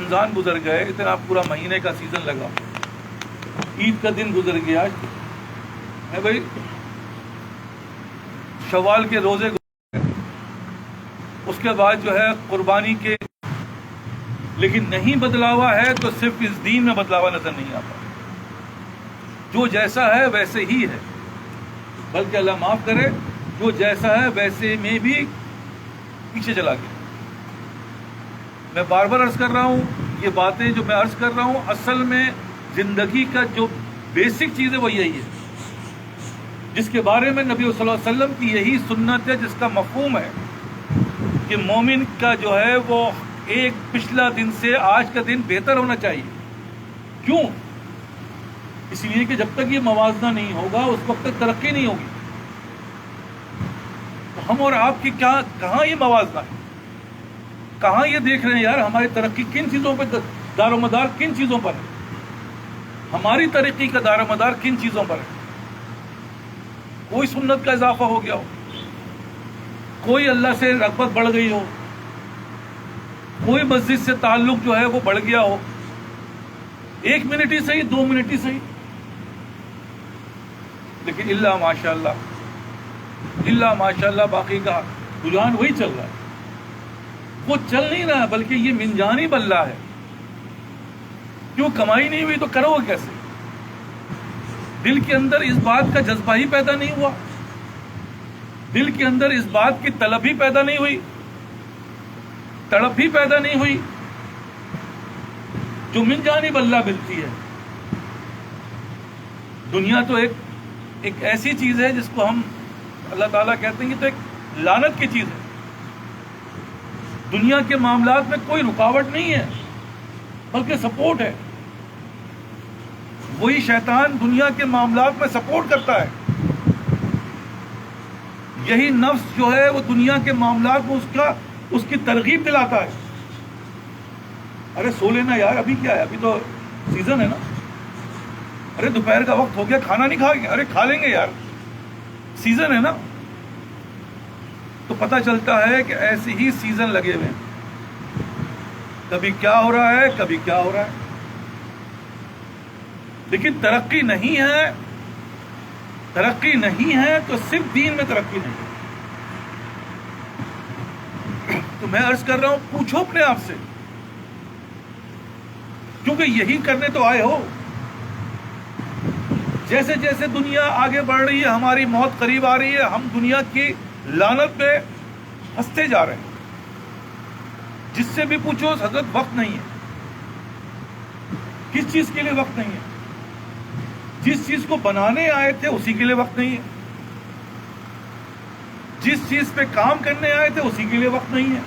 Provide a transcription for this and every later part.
رمضان گزر گئے، اتنا پورا مہینے کا سیزن لگا، عید کا دن گزر گیا ہے بھائی، شوال کے روزے گزر گئے، اس کے بعد جو ہے قربانی کے، لیکن نہیں بدلاوا ہے تو صرف اس دین میں بدلاوا نظر نہیں آتا، جو جیسا ہے ویسے ہی ہے، بلکہ اللہ معاف کرے جو جیسا ہے ویسے میں بھی پیچھے چلا گیا۔ میں بار بار عرض کر رہا ہوں، یہ باتیں جو میں عرض کر رہا ہوں اصل میں زندگی کا جو بیسک چیز ہے وہ یہی ہے، جس کے بارے میں نبی صلی اللہ علیہ وسلم کی یہی سنت ہے، جس کا مفہوم ہے کہ مومن کا جو ہے وہ ایک پچھلا دن سے آج کا دن بہتر ہونا چاہیے۔ کیوں؟ اس لیے کہ جب تک یہ موازنہ نہیں ہوگا اس وقت تک ترقی نہیں ہوگی۔ تو ہم اور آپ کی کہاں یہ موازنہ ہے؟ کہاں یہ دیکھ رہے ہیں یار ہماری ترقی کن چیزوں پہ دار و مدار کن چیزوں پر ہے؟ ہماری ترقی کا دار و مدار کن چیزوں پر ہے؟ کوئی سنت کا اضافہ ہو گیا ہو، کوئی اللہ سے رغبت بڑھ گئی ہو، کوئی مسجد سے تعلق جو ہے وہ بڑھ گیا ہو، 1 منٹ ہی صحیح، 2 منٹ ہی صحیح، لیکن اللہ ماشاء اللہ باقی کا رجحان وہی چل رہا ہے۔ وہ چل نہیں رہا بلکہ یہ من جانب اللہ ہے۔ کیوں؟ کمائی نہیں ہوئی تو کرو گے کیسے؟ دل کے اندر اس بات کا جذبہ ہی پیدا نہیں ہوا، دل کے اندر اس بات کی طلب ہی پیدا نہیں ہوئی، تڑپ ہی پیدا نہیں ہوئی جو من جانب اللہ ملتی ہے۔ دنیا تو ایک ایسی چیز ہے جس کو ہم اللہ تعالیٰ کہتے ہیں کہ تو ایک لعنت کی چیز ہے۔ دنیا کے معاملات میں کوئی رکاوٹ نہیں ہے بلکہ سپورٹ ہے۔ وہی شیطان دنیا کے معاملات میں سپورٹ کرتا ہے، یہی نفس جو ہے وہ دنیا کے معاملات میں اس کی ترغیب دلاتا ہے۔ ارے سو لینا یار، ابھی کیا ہے، ابھی تو سیزن ہے نا، ارے دوپہر کا وقت ہو گیا، کھانا نہیں کھائیں گے، ارے کھا لیں گے یار، سیزن ہے نا۔ تو پتہ چلتا ہے کہ ایسے ہی سیزن لگے ہوئے ہیں، کبھی کیا ہو رہا ہے کبھی کیا ہو رہا ہے، لیکن ترقی نہیں ہے تو صرف دین میں ترقی نہیں ہے۔ تو میں عرض کر رہا ہوں پوچھو اپنے آپ سے، کیونکہ یہی کرنے تو آئے ہو۔ جیسے جیسے دنیا آگے بڑھ رہی ہے، ہماری موت قریب آ رہی ہے، ہم دنیا کی لعنت میں پھنستے جا رہے ہیں۔ جس سے بھی پوچھو حضرت وقت نہیں ہے، کس چیز کے لیے وقت نہیں ہے؟ جس چیز کو بنانے آئے تھے اسی کے لیے وقت نہیں ہے، جس چیز پہ کام کرنے آئے تھے اسی کے لیے وقت نہیں ہے۔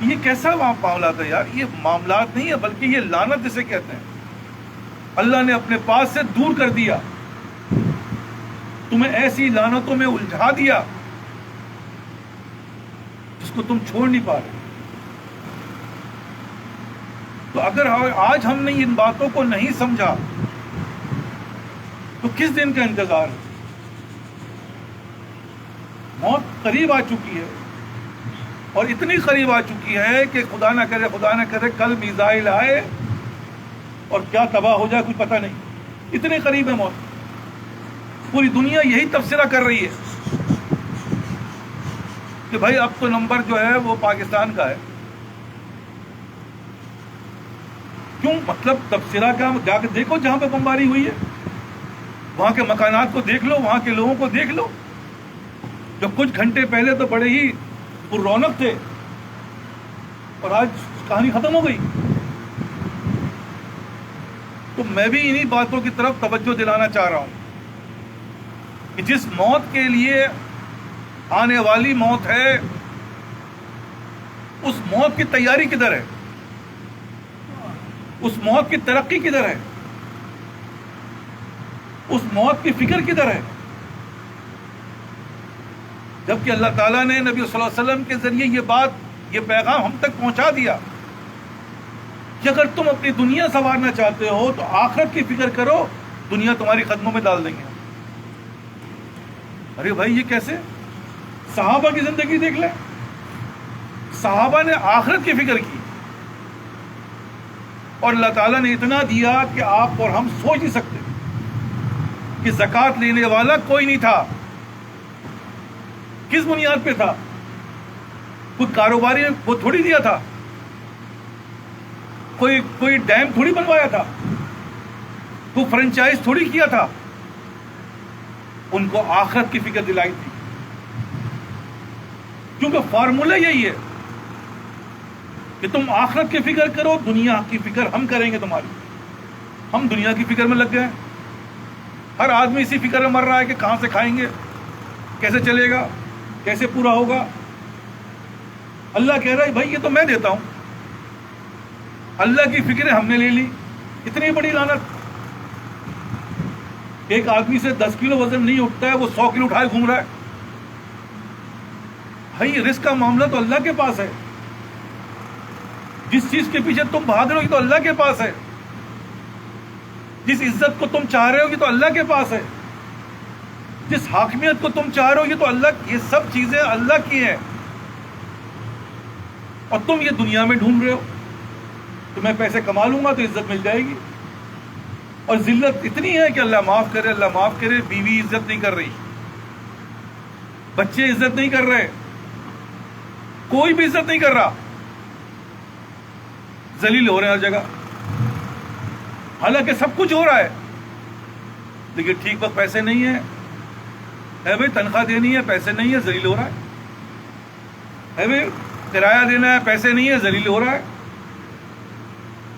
یہ کیسا معاملات ہے یار؟ یہ معاملات نہیں ہے بلکہ یہ لعنت جسے کہتے ہیں، اللہ نے اپنے پاس سے دور کر دیا، تمہیں ایسی لعنتوں میں الجھا دیا جس کو تم چھوڑ نہیں پا رہے۔ تو اگر آج ہم نے ان باتوں کو نہیں سمجھا تو کس دن کا انتظار ہے؟ موت قریب آ چکی ہے، اور اتنی قریب آ چکی ہے کہ خدا نہ کرے کل میزائل آئے اور کیا تباہ ہو جائے کچھ پتہ نہیں، اتنے قریب ہے موت۔ پوری دنیا یہی تبصرہ کر رہی ہے کہ بھائی اب تو نمبر جو ہے وہ پاکستان کا ہے۔ کیوں؟ مطلب تبصرہ کا جا کے دیکھو جہاں پہ بمباری ہوئی ہے، وہاں کے مکانات کو دیکھ لو، وہاں کے لوگوں کو دیکھ لو، جو کچھ گھنٹے پہلے تو بڑے ہی پر رونق تھے اور آج کہانی ختم ہو گئی۔ تو میں بھی انہی باتوں کی طرف توجہ دلانا چاہ رہا ہوں کہ جس موت کے لیے آنے والی موت ہے، اس موت کی تیاری کدھر ہے؟ اس موت کی ترقی کدھر ہے؟ اس موت کی فکر کدھر ہے؟ جبکہ اللہ تعالیٰ نے نبی صلی اللہ علیہ وسلم کے ذریعے یہ پیغام ہم تک پہنچا دیا کہ اگر تم اپنی دنیا سنوارنا چاہتے ہو تو آخرت کی فکر کرو، دنیا تمہاری قدموں میں ڈال دیں گے۔ ارے بھائی یہ کیسے؟ صحابہ کی زندگی دیکھ لیں، صحابہ نے آخرت کی فکر کی، اور اللہ تعالیٰ نے اتنا دیا کہ آپ اور ہم سوچ نہیں سکتے کہ زکوٰۃ لینے والا کوئی نہیں تھا. کس بنیاد پہ تھا؟ کوئی کاروباری نے وہ تھوڑی دیا تھا، کوئی ڈیم تھوڑی بنوایا تھا، کوئی فرنچائز تھوڑی کیا تھا. ان کو آخرت کی فکر دلائی تھی، کیونکہ فارمولہ یہی ہے کہ تم آخرت کی فکر کرو، دنیا کی فکر ہم کریں گے تمہاری. ہم دنیا کی فکر میں لگ گئے. ہر آدمی اسی فکر میں مر رہا ہے کہ کہاں سے کھائیں گے، کیسے چلے گا، کیسے پورا ہوگا. اللہ کہہ رہا ہے بھائی یہ تو میں دیتا ہوں. اللہ کی فکریں ہم نے لے لی. اتنی بڑی لعنت. ایک آدمی سے 10 کلو وزن نہیں اٹھتا ہے، وہ 100 کلو اٹھائے گھوم رہا ہے. بھائی رزق کا معاملہ تو اللہ کے پاس ہے. جس چیز کے پیچھے تم بھاگ رہے ہو یہ تو اللہ کے پاس ہے. جس عزت کو تم چاہ رہے ہو یہ تو اللہ کے پاس ہے. جس حاکمیت کو تم چاہ رہے ہو یہ تو اللہ، یہ سب چیزیں اللہ کی ہیں. اور تم یہ دنیا میں ڈھونڈ رہے ہو تو میں پیسے کما لوں گا تو عزت مل جائے گی. اور ذلت اتنی ہے کہ اللہ معاف کرے، اللہ معاف کرے، بیوی عزت نہیں کر رہی، بچے عزت نہیں کر رہے، کوئی بھی عزت نہیں کر رہا. ذلیل ہو رہے ہیں ہر جگہ. حالانکہ سب کچھ ہو رہا ہے لیکن ٹھیک وقت پیسے نہیں ہیں. بھائی تنخواہ دینی ہے، پیسے نہیں ہے، ذلیل ہو رہا ہے. بھائی کرایہ دینا ہے، پیسے نہیں ہے، ذلیل ہو رہا ہے.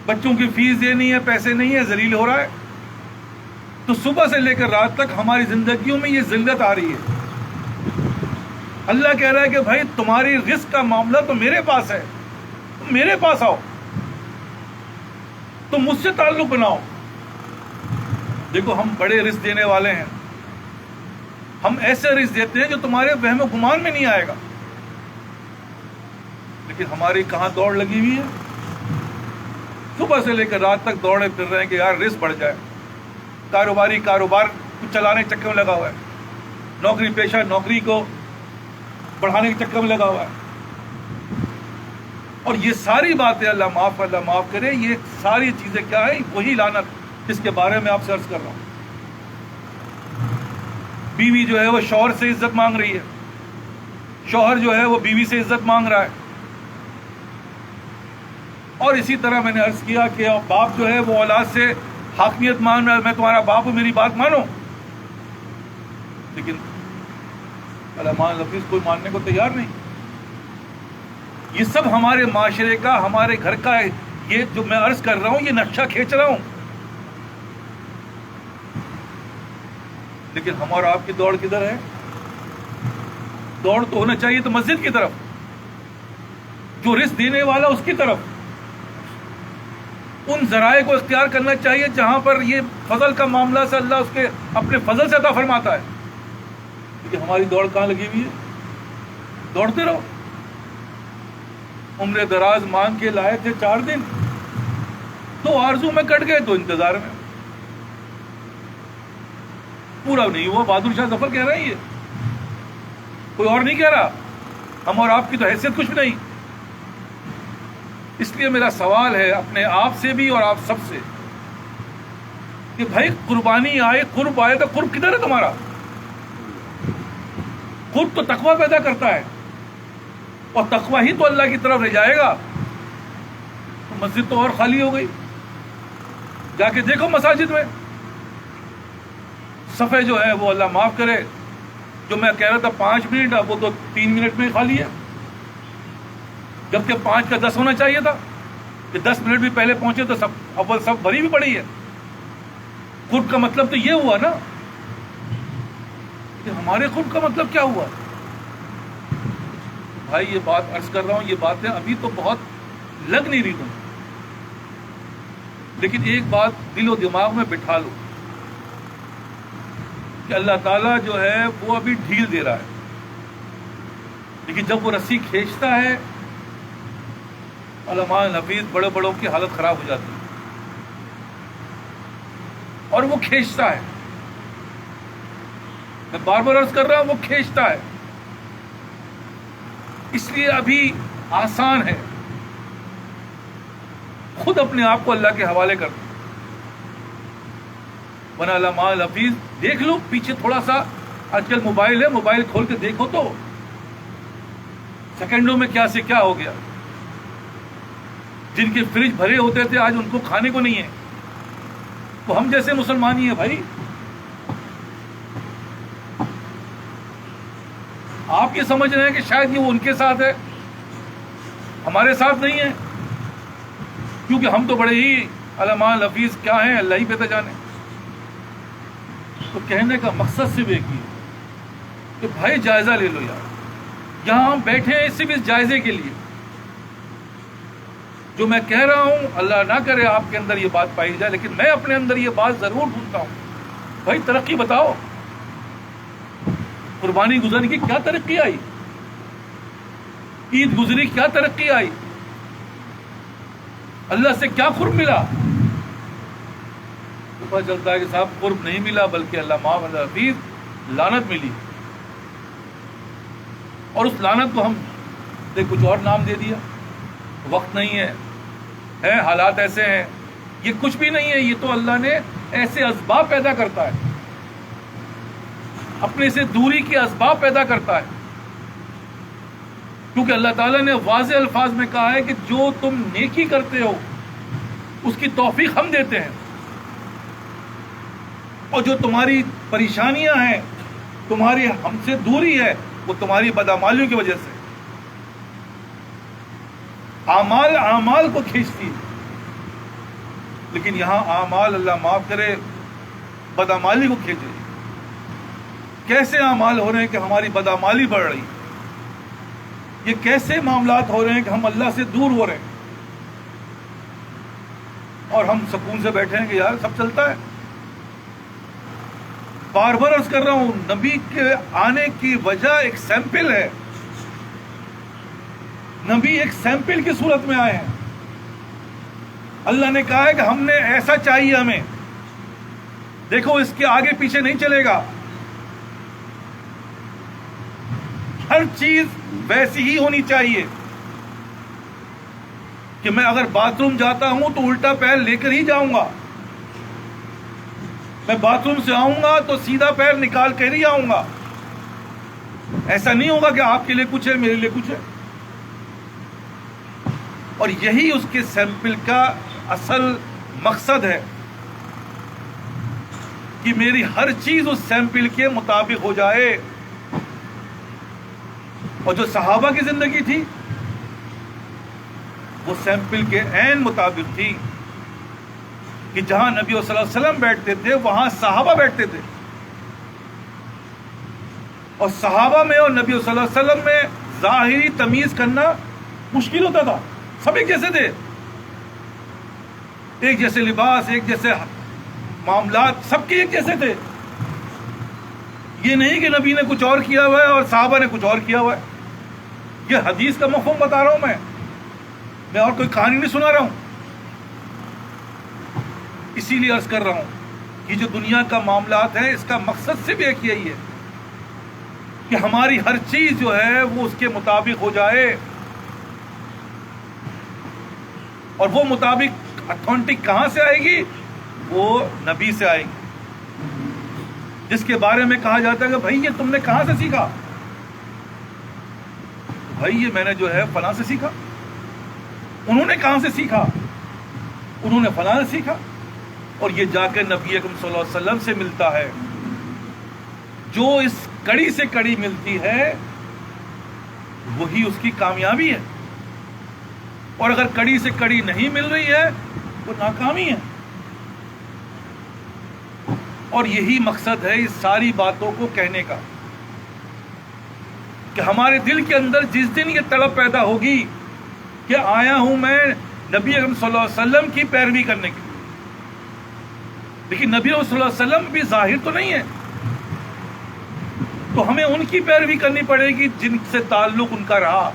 بچوں کی فیس دینی ہے، پیسے نہیں ہے، ذلیل ہو رہا ہے. تو صبح سے لے کر رات تک ہماری زندگیوں میں یہ ذلت آ رہی ہے. اللہ کہہ رہا ہے کہ بھائی تمہاری رزق کا معاملہ تو میرے پاس ہے، تم میرے پاس آؤ، تم مجھ سے تعلق بناؤ. دیکھو ہم بڑے رزق دینے والے ہیں. ہم ایسے رزق دیتے ہیں جو تمہارے وہم و گمان میں نہیں آئے گا. لیکن ہماری کہاں دوڑ لگی ہوئی ہے. صبح سے لے کر رات تک دوڑے پھر رہے ہیں کہ یار رزق بڑھ جائے. کاروبار کو چلانے کے چکر میں لگا ہوا ہے. نوکری پیشہ نوکری کو بڑھانے کے چکر میں لگا ہوا ہے. اور یہ ساری باتیں اللہ معاف کرے، یہ ساری چیزیں کیا ہیں؟ وہی لعنت جس کے بارے میں آپ سے عرض کر رہا ہوں. بیوی جو ہے وہ شوہر سے عزت مانگ رہی ہے، شوہر جو ہے وہ بیوی سے عزت مانگ رہا ہے. اور اسی طرح میں نے عرض کیا کہ باپ جو ہے وہ اولاد سے حاکمیت مانگ رہا ہے، میں تمہارا باپ ہوں، میری بات مانو. لیکن علماء لفظ کوئی ماننے کو تیار نہیں. یہ سب ہمارے معاشرے کا، ہمارے گھر کا، یہ جو میں عرض کر رہا ہوں یہ نقشہ کھینچ رہا ہوں. لیکن ہم اور آپ کی دوڑ کدھر ہے؟ دوڑ تو ہونا چاہیے تو مسجد کی طرف، جو رزق دینے والا اس کی طرف. ان ذرائع کو اختیار کرنا چاہیے جہاں پر یہ فضل کا معاملہ سے اللہ اس کے اپنے فضل سے عطا فرماتا ہے. لیکن ہماری دوڑ کہاں لگی ہوئی ہے؟ دوڑتے رہو. عمر دراز مانگ کے لائے تھے 4 دن، تو آرزو میں کٹ گئے، تو انتظار میں. پورا نہیں ہوا. بہادر شاہ ظفر کہہ رہے ہیں، یہ کوئی اور نہیں کہہ رہا. ہم اور آپ کی تو حیثیت کچھ بھی نہیں. اس لیے میرا سوال ہے اپنے آپ سے بھی اور آپ سب سے کہ بھائی قربانی آئے، قرب آئے تو قرب کدھر ہے تمہارا؟ قرب تو تقویٰ پیدا کرتا ہے، اور تقویٰ ہی تو اللہ کی طرف لے جائے گا. تو مسجد تو اور خالی ہو گئی. جا کے دیکھو مساجد میں صفحے جو ہے وہ اللہ معاف کرے، جو میں کہہ رہا تھا 5 منٹ، اب وہ تو 3 منٹ میں خالی ہے. جبکہ 5 کا 10 ہونا چاہیے تھا. کہ 10 منٹ بھی پہلے پہنچے تو سب اول سب بھری بھی پڑی ہے. قرب کا مطلب تو یہ ہوا نا کہ ہمارے قرب کا مطلب کیا ہوا؟ بھائی یہ بات عرض کر رہا ہوں، یہ باتیں ابھی تو بہت لگ نہیں رہی تم، لیکن ایک بات دل و دماغ میں بٹھا لو کہ اللہ تعالیٰ جو ہے وہ ابھی ڈھیل دے رہا ہے. لیکن جب وہ رسی کھینچتا ہے، علماء حفیظ بڑے بڑوں کی حالت خراب ہو جاتی ہے. اور وہ کھینچتا ہے، میں بار بار عرض کر رہا ہوں، وہ کھینچتا ہے. اس لیے ابھی آسان ہے. خود اپنے آپ کو اللہ کے حوالے کر دو. بنا علامہ حفیظ دیکھ لو پیچھے تھوڑا سا. آج کل موبائل ہے, موبائل کھول کے دیکھو تو سیکنڈوں میں کیا سے کیا ہو گیا. جن کے فریج بھرے ہوتے تھے آج ان کو کھانے کو نہیں ہے. تو ہم جیسے مسلمان ہی ہیں بھائی. آپ یہ سمجھ رہے ہیں کہ شاید یہ وہ ان کے ساتھ ہے, ہمارے ساتھ نہیں ہے, کیونکہ ہم تو بڑے ہی علامہ حفیظ کیا ہیں اللہ ہی پتہ جانے. تو کہنے کا مقصد صرف ایک ہی ہے کہ بھائی جائزہ لے لو یار. یہاں ہم بیٹھے ہیں صرف اس جائزے کے لیے. جو میں کہہ رہا ہوں اللہ نہ کرے آپ کے اندر یہ بات پائی جائے, لیکن میں اپنے اندر یہ بات ضرور ڈھونڈتا ہوں. بھائی ترقی بتاؤ, قربانی گزرنے کی کیا ترقی آئی, عید گزری کیا ترقی آئی, اللہ سے کیا قرب ملا. تو پتہ چلتا ہے کہ صاحب قرب نہیں ملا بلکہ علامہ حفیظ لعنت ملی. اور اس لعنت کو ہم نے کچھ اور نام دے دیا. وقت نہیں ہے, حالات ایسے ہیں. یہ کچھ بھی نہیں ہے, یہ تو اللہ نے ایسے اسباب پیدا کرتا ہے, اپنے سے دوری کے اسباب پیدا کرتا ہے. کیونکہ اللہ تعالیٰ نے واضح الفاظ میں کہا ہے کہ جو تم نیکی کرتے ہو اس کی توفیق ہم دیتے ہیں, اور جو تمہاری پریشانیاں ہیں, تمہاری ہم سے دوری ہے, وہ تمہاری بدعمالیوں کی وجہ سے. اعمال کو کھینچتی ہے, لیکن یہاں اعمال اللہ معاف کرے بدعمالی کو کھینچ رہی. کیسے اعمال ہو رہے ہیں کہ ہماری بدعمالی بڑھ رہی, یہ کیسے معاملات ہو رہے ہیں کہ ہم اللہ سے دور ہو رہے ہیں, اور ہم سکون سے بیٹھے ہیں کہ یار سب چلتا ہے. بار بار عرض کر رہا ہوں, نبی کے آنے کی وجہ ایک سیمپل ہے. نبی ایک سیمپل کی صورت میں آئے ہیں. اللہ نے کہا ہے کہ ہم نے ایسا چاہیے ہمیں, دیکھو اس کے آگے پیچھے نہیں چلے گا, ہر چیز ویسی ہی ہونی چاہیے. کہ میں اگر باتھ روم جاتا ہوں تو الٹا پیر لے کر ہی جاؤں گا, میں باتھ روم سے آؤں گا تو سیدھا پیر نکال کر ہی آؤں گا. ایسا نہیں ہوگا کہ آپ کے لیے کچھ ہے میرے لیے کچھ ہے. اور یہی اس کے سیمپل کا اصل مقصد ہے کہ میری ہر چیز اس سیمپل کے مطابق ہو جائے. اور جو صحابہ کی زندگی تھی وہ سیمپل کے عین مطابق تھی کہ جہاں نبی صلی اللہ علیہ وسلم بیٹھتے تھے وہاں صحابہ بیٹھتے تھے, اور صحابہ میں اور نبی صلی اللہ علیہ وسلم میں ظاہری تمیز کرنا مشکل ہوتا تھا. سب ایک جیسے تھے, ایک جیسے لباس, ایک جیسے معاملات, سب کے ایک جیسے تھے. یہ نہیں کہ نبی نے کچھ اور کیا ہوا ہے اور صحابہ نے کچھ اور کیا ہوا ہے. یہ حدیث کا مفہوم بتا رہا ہوں میں اور کوئی کہانی نہیں سنا رہا ہوں. اسی لیے عرض کر رہا ہوں کہ جو دنیا کا معاملات ہے اس کا مقصد صرف ایک یہی ہے کہ ہماری ہر چیز جو ہے وہ اس کے مطابق ہو جائے, اور وہ مطابق اتھینٹک کہاں سے آئے گی, وہ نبی سے آئے گی, جس کے بارے میں کہا جاتا ہے کہ بھائی یہ تم نے کہاں سے سیکھا, بھائی یہ میں نے جو ہے فلاں سے سیکھا. انہوں نے کہاں سے سیکھا, انہوں نے فلاں سے سیکھا, اور یہ جا کے نبی اکرم صلی اللہ علیہ وسلم سے ملتا ہے. جو اس کڑی سے کڑی ملتی ہے وہی اس کی کامیابی ہے, اور اگر کڑی سے کڑی نہیں مل رہی ہے وہ ناکامی ہے. اور یہی مقصد ہے اس ساری باتوں کو کہنے کا کہ ہمارے دل کے اندر جس دن یہ طلب پیدا ہوگی کہ آیا ہوں میں نبی اکرم صلی اللہ علیہ وسلم کی پیروی کرنے کی, لیکن نبی صلی اللہ علیہ وسلم بھی ظاہر تو نہیں ہے, تو ہمیں ان کی پیروی کرنی پڑے گی جن سے تعلق ان کا رہا.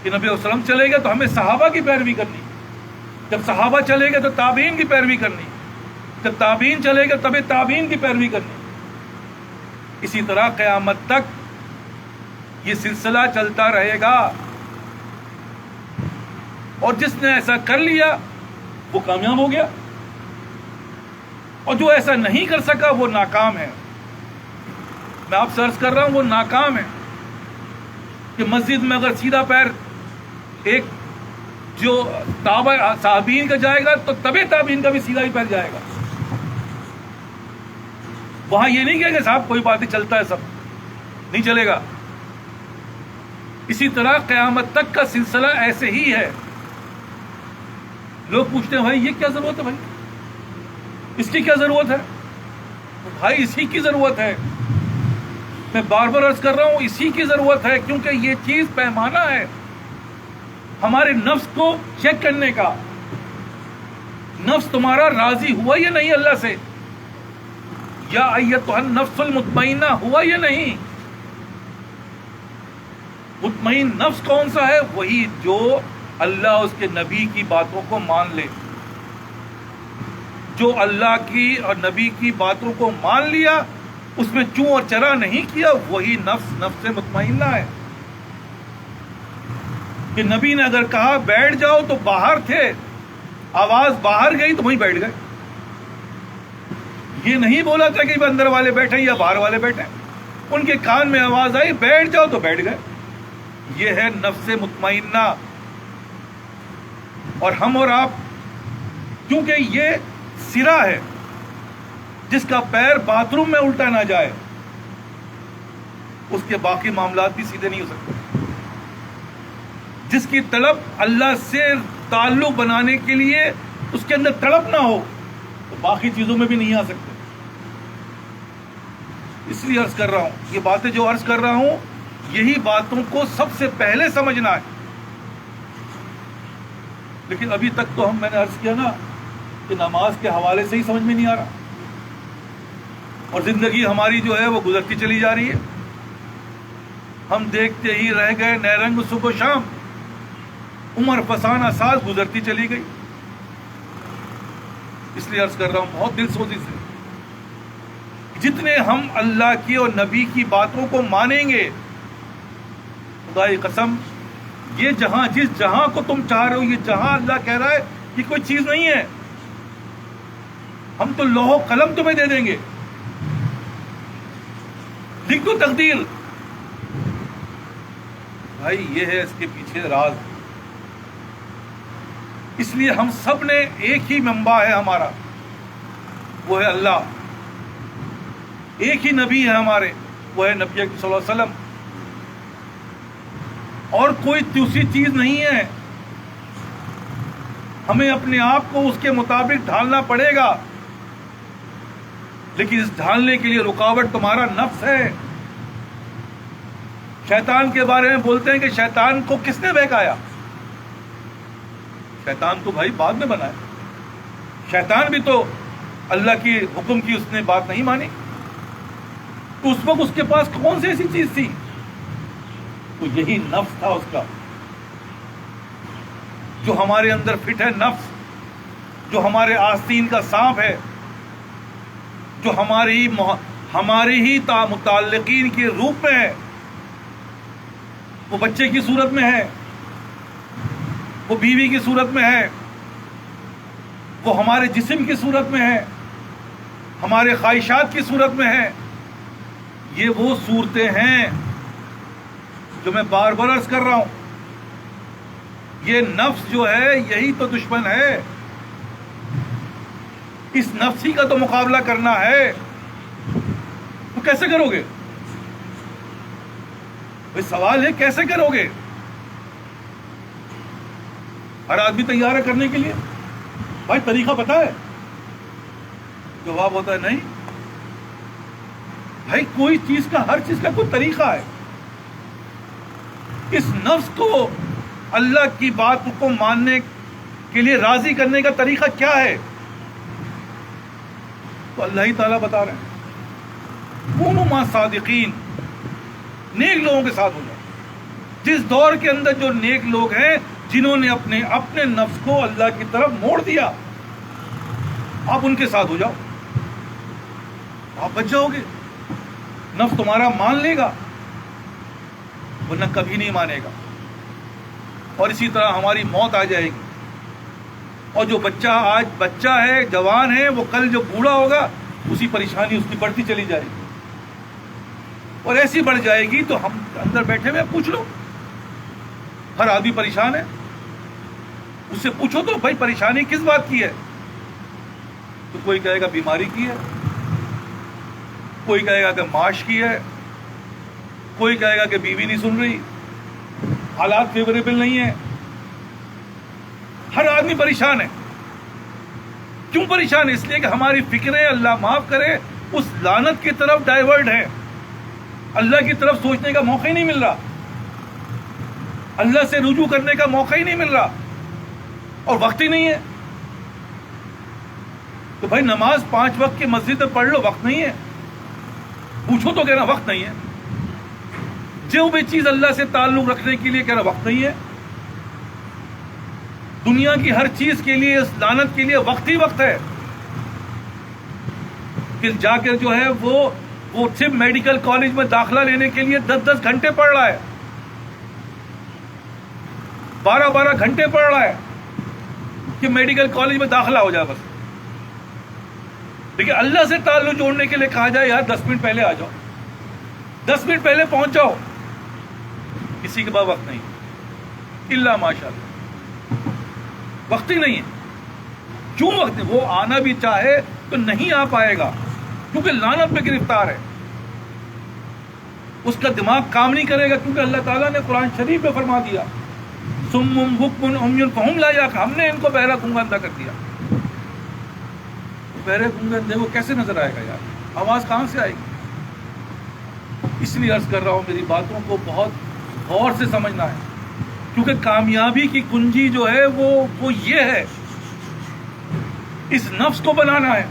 کہ نبی علیہ وسلم چلے گا تو ہمیں صحابہ کی پیروی کرنی, جب صحابہ چلے گا تو تابعین کی پیروی کرنی, جب تابعین چلے گا تب تابعین کی پیروی کرنی. اسی طرح قیامت تک یہ سلسلہ چلتا رہے گا. اور جس نے ایسا کر لیا وہ کامیاب ہو گیا، اور جو ایسا نہیں کر سکا وہ ناکام ہے۔ میں آپ سے عرض کر رہا ہوں وہ ناکام ہے کہ مسجد میں اگر سیدھا پیر ایک جو تابع صحابین کا جائے گا تو تبع تابعین کا بھی سیدھا ہی پیر جائے گا۔ وہاں یہ نہیں کہے کہ صاحب کوئی بات نہیں، چلتا ہے، سب نہیں چلے گا۔ اسی طرح قیامت تک کا سلسلہ ایسے ہی ہے۔ لوگ پوچھتے ہیں بھائی یہ کیا ضرورت ہے، بھائی اس کی کیا ضرورت ہے؟ بھائی اسی کی ضرورت ہے، میں بار بار عرض کر رہا ہوں اسی کی ضرورت ہے، کیونکہ یہ چیز پیمانہ ہے ہمارے نفس کو چیک کرنے کا۔ نفس تمہارا راضی ہوا یا نہیں اللہ سے؟ یا ایتھا النفس المطمئنہ ہوا یا نہیں؟ مطمئن نفس کون سا ہے؟ وہی جو اللہ اس کے نبی کی باتوں کو مان لے۔ جو اللہ کی اور نبی کی باتوں کو مان لیا، اس میں چوں اور چرا نہیں کیا، وہی نفس مطمئنہ ہے۔ کہ نبی نے اگر کہا بیٹھ جاؤ تو باہر تھے، آواز باہر گئی تو وہیں بیٹھ گئے۔ یہ نہیں بولا تھا کہ اندر والے بیٹھے یا باہر والے بیٹھے، ان کے کان میں آواز آئی بیٹھ جاؤ تو بیٹھ گئے۔ یہ ہے نفس مطمئنہ۔ اور ہم اور آپ، کیونکہ یہ سرا ہے جس کا پیر باتھ روم میں الٹا نہ جائے، اس کے باقی معاملات بھی سیدھے نہیں ہو سکتے۔ جس کی طلب اللہ سے تعلق بنانے کے لیے اس کے اندر تڑپ نہ ہو تو باقی چیزوں میں بھی نہیں آ سکتے۔ اس لیے عرض کر رہا ہوں، یہ باتیں جو عرض کر رہا ہوں یہی باتوں کو سب سے پہلے سمجھنا ہے۔ لیکن ابھی تک تو میں نے عرض کیا نا کہ نماز کے حوالے سے ہی سمجھ میں نہیں آ رہا، اور زندگی ہماری جو ہے وہ گزرتی چلی جا رہی ہے۔ ہم دیکھتے ہی رہ گئے نیرنگ صبح و شام، عمر فسانہ سال گزرتی چلی گئی۔ اس لیے عرض کر رہا ہوں بہت دل سوزی سے، جتنے ہم اللہ کی اور نبی کی باتوں کو مانیں گے، خدا کی قسم یہ جہاں جس جہاں کو تم چاہ رہے ہو، یہ جہاں اللہ کہہ رہا ہے یہ کوئی چیز نہیں ہے، ہم تو لوح و قلم تمہیں دے دیں گے، لکھ دو تقدیر۔ بھائی یہ ہے اس کے پیچھے راز۔ اس لیے ہم سب نے ایک ہی منبع ہے ہمارا، وہ ہے اللہ۔ ایک ہی نبی ہے ہمارے، وہ ہے نبی اکرم صلی اللہ علیہ وسلم، اور کوئی دوسری چیز نہیں ہے۔ ہمیں اپنے آپ کو اس کے مطابق ڈھالنا پڑے گا، لیکن اس ڈھالنے کے لیے رکاوٹ تمہارا نفس ہے۔ شیطان کے بارے میں بولتے ہیں کہ شیطان کو کس نے بہکایا؟ شیطان تو بھائی بعد میں بنا ہے، شیطان بھی تو اللہ کی حکم کی اس نے بات نہیں مانی، تو اس وقت اس کے پاس کون سی ایسی چیز تھی؟ تو یہی نفس تھا اس کا، جو ہمارے اندر فٹ ہے۔ نفس جو ہمارے آستین کا سانپ ہے، جو ہماری ہی متعلقین کے روپ میں ہے، وہ بچے کی صورت میں ہے، وہ بیوی کی صورت میں ہے، وہ ہمارے جسم کی صورت میں ہے، ہمارے خواہشات کی صورت میں ہے۔ یہ وہ صورتیں ہیں جو میں بار بار عرض کر رہا ہوں، یہ نفس جو ہے یہی تو دشمن ہے۔ اس نفسی کا تو مقابلہ کرنا ہے، تو کیسے کرو گے؟ سوال ہے کیسے کرو گے؟ ہر آدمی تیار ہے کرنے کے لیے، بھائی طریقہ پتا ہے؟ جواب ہوتا ہے نہیں بھائی، کوئی چیز کا، ہر چیز کا کوئی طریقہ ہے۔ اس نفس کو اللہ کی بات کو ماننے کے لیے راضی کرنے کا طریقہ کیا ہے؟ تو اللہ ہی تعالیٰ بتا رہے ہیں، کونوا مع صادقین، نیک لوگوں کے ساتھ ہو جاؤ۔ جس دور کے اندر جو نیک لوگ ہیں، جنہوں نے اپنے نفس کو اللہ کی طرف موڑ دیا، آپ ان کے ساتھ ہو جاؤ، آپ بچ جاؤ گے۔ نفس تمہارا مان لے گا، ورنہ کبھی نہیں مانے گا۔ اور اسی طرح ہماری موت آ جائے گی. اور جو بچہ آج بچہ ہے، جوان ہے، وہ کل جو بوڑھا ہوگا اسی پریشانی اس کی بڑھتی چلی جائے گی، اور ایسی بڑھ جائے گی تو ہم اندر بیٹھے ہوئے پوچھ لو، ہر آدمی پریشان ہے. اس سے پوچھو تو بھائی پریشانی کس بات کی ہے؟ تو کوئی کہے گا بیماری کی ہے، کوئی کہے گا کہ معاش کی ہے، کوئی کہے گا کہ بیوی نہیں سن رہی، حالات فیوریبل نہیں ہیں. ہر آدمی پریشان ہے. کیوں پریشان ہے؟ اس لیے کہ ہماری فکریں، اللہ معاف کرے، اس لعنت کی طرف ڈائیورٹ ہیں. اللہ کی طرف سوچنے کا موقع ہی نہیں مل رہا، اللہ سے رجوع کرنے کا موقع ہی نہیں مل رہا، اور وقت ہی نہیں ہے. تو بھائی نماز 5 وقت کی مسجد میں پڑھ لو، وقت نہیں ہے. پوچھو تو کہنا وقت نہیں ہے. جو بھی چیز اللہ سے تعلق رکھنے کے لیے کہنا وقت نہیں ہے. دنیا کی ہر چیز کے لیے، اس لعنت کے لیے وقت ہی وقت ہے. پھر جا کر جو ہے وہ صرف میڈیکل کالج میں داخلہ لینے کے لیے 10 گھنٹے پڑھ رہا ہے، 12 گھنٹے پڑھ رہا ہے کہ میڈیکل کالج میں داخلہ ہو جائے بس. لیکن اللہ سے تعلق جوڑنے کے لیے کہا جائے یار 10 منٹ پہلے آ جاؤ، 10 منٹ پہلے پہنچ جاؤ. کسی کے پاس وقت نہیں، الا ماشاء اللہ، وقت ہی نہیں ہے. کیوں وقت نہیں؟ وہ آنا بھی چاہے تو نہیں آ پائے گا، کیونکہ لعنت میں گرفتار ہے. اس کا دماغ کام نہیں کرے گا، کیونکہ اللہ تعالیٰ نے قرآن شریف میں فرما دیا صم بکم عمی فہم لا یعقلون. ہم نے ان کو بہرا گونگا اندھا کر دیا. بہرے گونگے اندھے کو کیسے نظر آئے گا یار؟ آواز کہاں سے آئے گی؟ اس لیے عرض کر رہا ہوں میری باتوں کو بہت غور سے سمجھنا ہے، کیونکہ کامیابی کی کنجی جو ہے وہ یہ ہے، اس نفس کو بنانا ہے.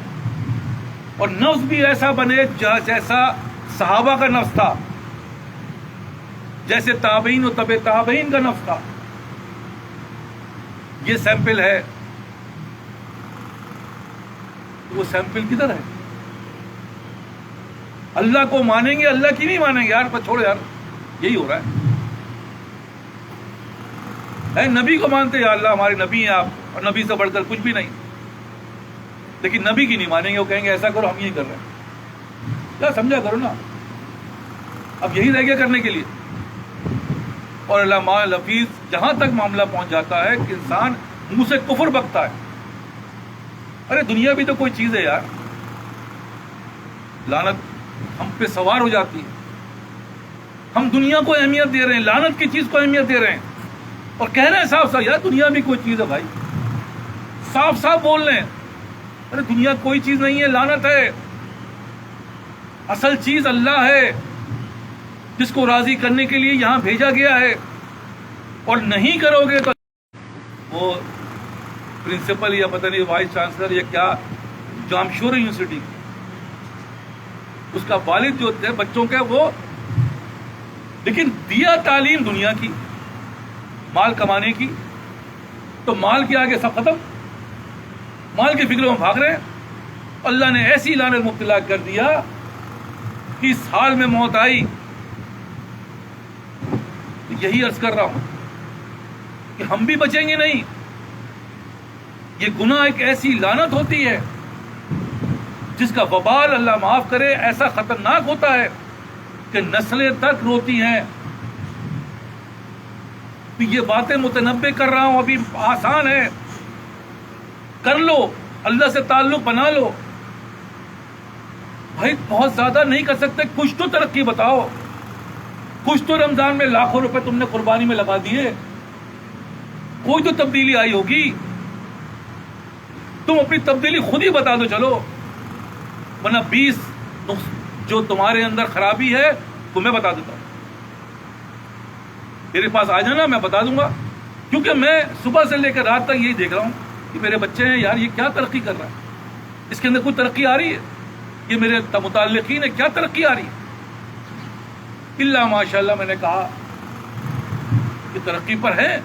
اور نفس بھی ایسا بنے جیسا صحابہ کا نفس تھا، جیسے تابعین و تبع تابعین کا نفس تھا. یہ سیمپل ہے. وہ سیمپل کدھر ہے؟ اللہ کو مانیں گے، اللہ کی نہیں مانیں گے یار. پر چھوڑو یار، یہی ہو رہا ہے. نبی کو مانتے یا اللہ ہمارے نبی ہیں آپ، اور نبی سے بڑھ کر کچھ بھی نہیں. لیکن نبی کی نہیں مانیں گے، وہ کہیں گے ایسا کرو، ہم یہی کر رہے ہیں. کیا سمجھا کرو نا، اب یہی رہ گیا کرنے کے لیے. اور علامہ حفیظ جہاں تک معاملہ پہنچ جاتا ہے کہ انسان منہ سے کفر بکتا ہے. ارے دنیا بھی تو کوئی چیز ہے یار. لعنت ہم پہ سوار ہو جاتی ہے. ہم دنیا کو اہمیت دے رہے ہیں، لعنت کی چیز کو اہمیت دے رہے ہیں، اور کہہ رہے ہیں صاف صاف یار دنیا بھی کوئی چیز ہے. بھائی صاف صاف بول رہے ہیں، ارے دنیا کوئی چیز نہیں ہے، لعنت ہے. اصل چیز اللہ ہے، جس کو راضی کرنے کے لیے یہاں بھیجا گیا ہے. اور نہیں کرو گے تو وہ پرنسپل یا پتہ نہیں وائس چانسلر یا کیا جامشورا یونیورسٹی، اس کا والد جو تھے بچوں کے، وہ لیکن دیا تعلیم دنیا کی، مال کمانے کی. تو مال کے آگے سب ختم، مال کی فکروں میں بھاگ رہے ہیں. اللہ نے ایسی لعنت مبتلا کر دیا کہ اس حال میں موت آئی. یہی عرض کر رہا ہوں کہ ہم بھی بچیں گے نہیں. یہ گناہ ایک ایسی لعنت ہوتی ہے جس کا وبال اللہ معاف کرے ایسا خطرناک ہوتا ہے کہ نسلیں تک روتی ہیں. یہ باتیں متنبع کر رہا ہوں، ابھی آسان ہے، کر لو، اللہ سے تعلق بنا لو. بھائی بہت زیادہ نہیں کر سکتے، کچھ تو ترقی بتاؤ. کچھ تو رمضان میں لاکھوں روپے تم نے قربانی میں لگا دیے، کوئی تو تبدیلی آئی ہوگی. تم اپنی تبدیلی خود ہی بتا دو چلو، ورنہ 20 جو تمہارے اندر خرابی ہے وہ میں بتا دیتا ہوں. میرے پاس آ جانا، میں بتا دوں گا. کیونکہ میں صبح سے لے کر رات تک یہی دیکھ رہا ہوں کہ میرے بچے ہیں یار، یہ کیا ترقی کر رہا ہے، اس کے اندر کوئی ترقی آ رہی ہے. یہ میرے متعلقین ہے، کیا ترقی آ رہی ہے؟ اللہ ماشاء اللہ میں نے کہا کہ ترقی پر ہے،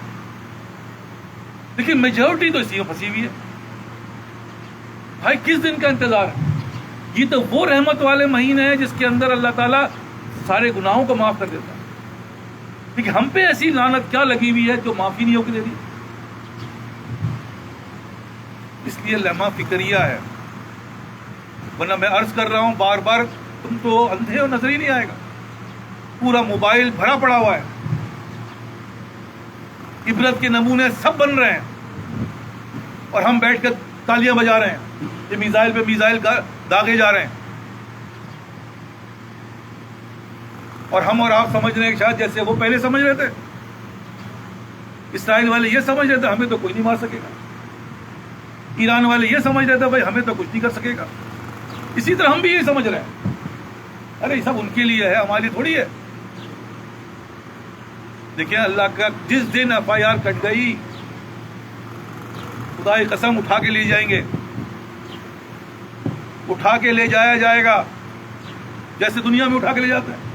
لیکن میجورٹی تو اسی میں پھنسی ہوئی ہے. بھائی کس دن کا انتظار ہے؟ یہ تو وہ رحمت والے مہینے ہیں جس کے اندر اللہ تعالیٰ سارے گناہوں کو معاف کر دیتا ہے. کہ ہم پہ ایسی لعنت کیا لگی ہوئی ہے جو معافی نہیں ہو کے دے دی؟ اس لیے لمحہ فکریہ ہے. ورنہ میں عرض کر رہا ہوں بار بار، تم تو اندھے ہو، نظر ہی نہیں آئے گا. پورا موبائل بھرا پڑا ہوا ہے، عبرت کے نمونے سب بن رہے ہیں، اور ہم بیٹھ کر تالیاں بجا رہے ہیں. یہ میزائل پہ میزائل داغے جا رہے ہیں، اور ہم اور آپ سمجھ رہے ہیں کہ شاید جیسے وہ پہلے سمجھ رہے تھے. اسرائیل والے یہ سمجھ رہے تھے ہمیں تو کوئی نہیں مار سکے گا. ایران والے یہ سمجھ رہے تھے بھائی ہمیں تو کچھ نہیں کر سکے گا. اسی طرح ہم بھی یہ سمجھ رہے ہیں، ارے یہ سب ان کے لیے ہے، ہمارے لیے تھوڑی ہے. دیکھیں اللہ کا جس دن FIR کٹ گئی، خدا کی قسم اٹھا کے لے جائیں گے، اٹھا کے لے جایا جائے گا جیسے دنیا میں اٹھا کے لے جاتے ہیں.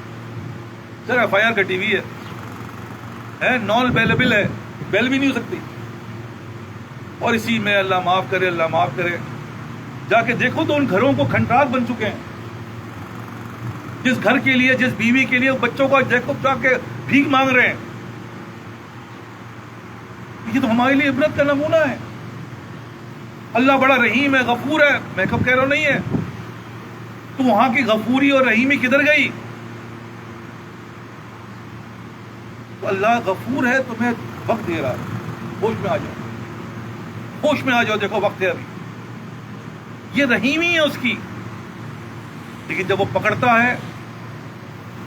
سر FIR کٹی ہوئی ہے، نان بیلیبل ہے، بیل بھی نہیں ہو سکتی. اور اسی میں اللہ معاف کرے، اللہ معاف کرے. جا کے دیکھو تو ان گھروں کو کھنڈرات بن چکے ہیں. جس گھر کے لیے، جس بیوی کے لیے بچوں کو دیکھو جا کے بھیک مانگ رہے ہیں. یہ تو ہمارے لیے عبرت کا نمونہ ہے. اللہ بڑا رحیم ہے، غفور ہے. میں کب کہہ رہا ہوں نہیں ہے. تو وہاں کی غفوری اور رحیمی کدھر گئی؟ تو اللہ غفور ہے، تمہیں وقت دے رہا ہے. ہوش میں آ جاؤ، ہوش میں آ جاؤ. دیکھو وقت ہے ابھی. یہ رحیمی ہے اس کی. لیکن جب وہ پکڑتا ہے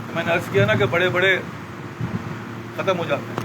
تو میں نے عرض کیا نا کہ بڑے بڑے ختم ہو جاتے ہیں.